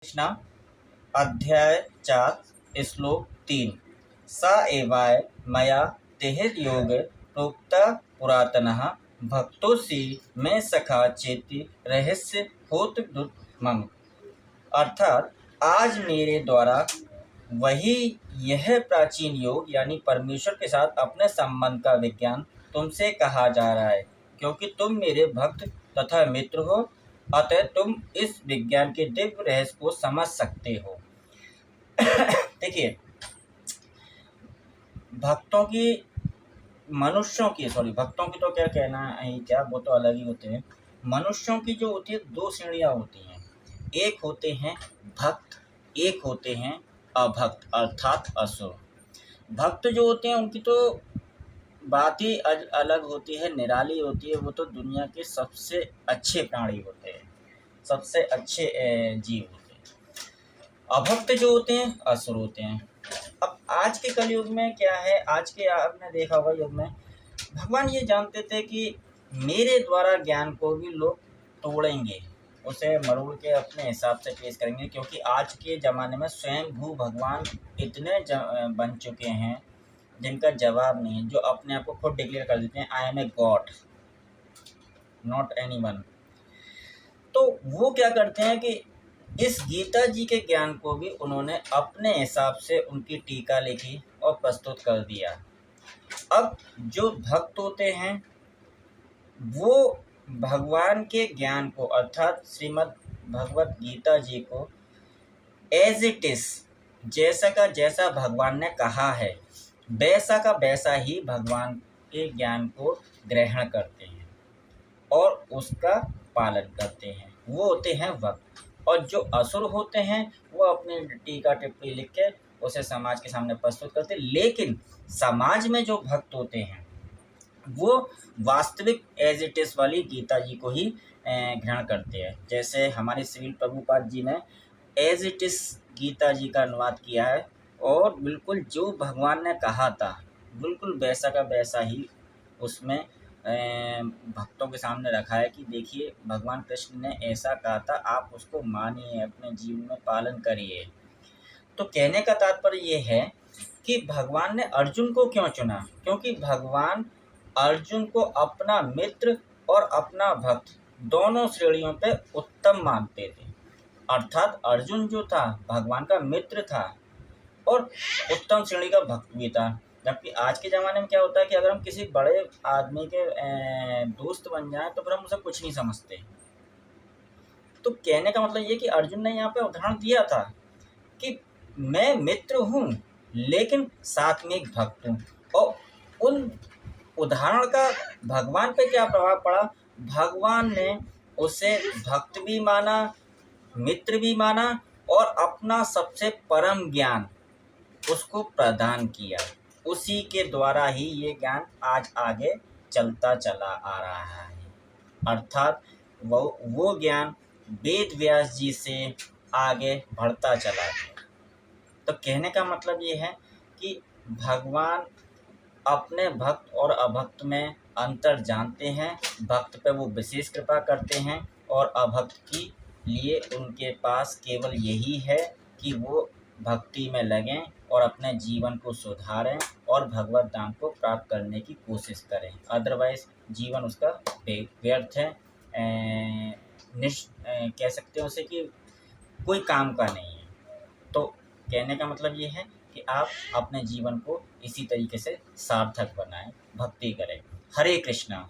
कृष्णा अध्याय 4 श्लोक 3 स एवाय मया तेहिर योग प्रोक्ता पुरातनः भक्तोऽसि में सखा चेति रहस्य होत मम। अर्थात आज मेरे द्वारा वही यह प्राचीन योग यानी परमेश्वर के साथ अपने संबंध का विज्ञान तुमसे कहा जा रहा है, क्योंकि तुम मेरे भक्त तथा मित्र हो, अतः तुम इस विज्ञान के दिव्य रहस्य को समझ सकते हो। देखिए, भक्तों की भक्तों की तो क्या कहना है, क्या वो तो अलग ही होते हैं। मनुष्यों की जो होती है दो श्रेणियां होती हैं, एक होते हैं भक्त, एक होते हैं अभक्त अर्थात असुर। भक्त जो होते हैं उनकी तो बात ही अलग होती है, निराली होती है। वो तो दुनिया के सबसे अच्छे प्राणी होते हैं, सबसे अच्छे जीव होते हैं। अभक्त जो होते हैं असुर होते हैं। अब आज के कलयुग में क्या है, आज के आपने देखा होगा युग में भगवान ये जानते थे कि मेरे द्वारा ज्ञान को भी लोग तोड़ेंगे, उसे मरोड़ के अपने हिसाब से पेश करेंगे, क्योंकि आज के ज़माने में स्वयं भू भगवान इतने बन चुके हैं जिनका जवाब नहीं है, जो अपने आप को खुद डिक्लेयर कर देते हैं I am a god not anyone. तो वो क्या करते हैं कि इस गीता जी के ज्ञान को भी उन्होंने अपने हिसाब से उनकी टीका लिखी और प्रस्तुत कर दिया। अब जो भक्त होते हैं वो भगवान के ज्ञान को अर्थात श्रीमद् भगवत गीता जी को एज इट इज, जैसा का जैसा भगवान ने कहा है वैसा का वैसा ही भगवान के ज्ञान को ग्रहण करते हैं और उसका पालन करते हैं, वो होते हैं भक्त। और जो असुर होते हैं वो अपनी टीका टिप्पणी लिख के उसे समाज के सामने प्रस्तुत करते हैं। लेकिन समाज में जो भक्त होते हैं वो वास्तविक एज इट इज वाली गीता जी को ही ग्रहण करते हैं। जैसे हमारे सिविल प्रभुपाद जी ने एज इट इज गीता जी का अनुवाद किया है और बिल्कुल जो भगवान ने कहा था बिल्कुल वैसा का वैसा ही उसमें भक्तों के सामने रखा है कि देखिए भगवान कृष्ण ने ऐसा कहा था, आप उसको मानिए, अपने जीवन में पालन करिए। तो कहने का तात्पर्य ये है कि भगवान ने अर्जुन को क्यों चुना, क्योंकि भगवान अर्जुन को अपना मित्र और अपना भक्त दोनों श्रेणियों पे उत्तम मानते थे। अर्थात अर्जुन जो था भगवान का मित्र था और उत्तम श्रेणी का भक्त भी था। जबकि आज के ज़माने में क्या होता है कि अगर हम किसी बड़े आदमी के दोस्त बन जाएं तो फिर हम उसे कुछ नहीं समझते। तो कहने का मतलब ये कि अर्जुन ने यहाँ पे उदाहरण दिया था कि मैं मित्र हूँ लेकिन साथ में एक भक्त हूँ। और उन उदाहरण का भगवान पे क्या प्रभाव पड़ा, भगवान ने उसे भक्त भी माना, मित्र भी माना और अपना सबसे परम ज्ञान उसको प्रदान किया। उसी के द्वारा ही ये ज्ञान आज आगे चलता चला आ रहा है। अर्थात वो ज्ञान वेद व्यास जी से आगे बढ़ता चला गया। तो कहने का मतलब ये है कि भगवान अपने भक्त और अभक्त में अंतर जानते हैं। भक्त पे वो विशेष कृपा करते हैं और अभक्त की लिए उनके पास केवल यही है कि वो भक्ति में लगें और अपने जीवन को सुधारें और भगवत धाम को प्राप्त करने की कोशिश करें। अदरवाइज जीवन उसका व्यर्थ है, कह सकते हैं उसे कि कोई काम का नहीं है। तो कहने का मतलब ये है कि आप अपने जीवन को इसी तरीके से सार्थक बनाएं, भक्ति करें। हरे कृष्णा।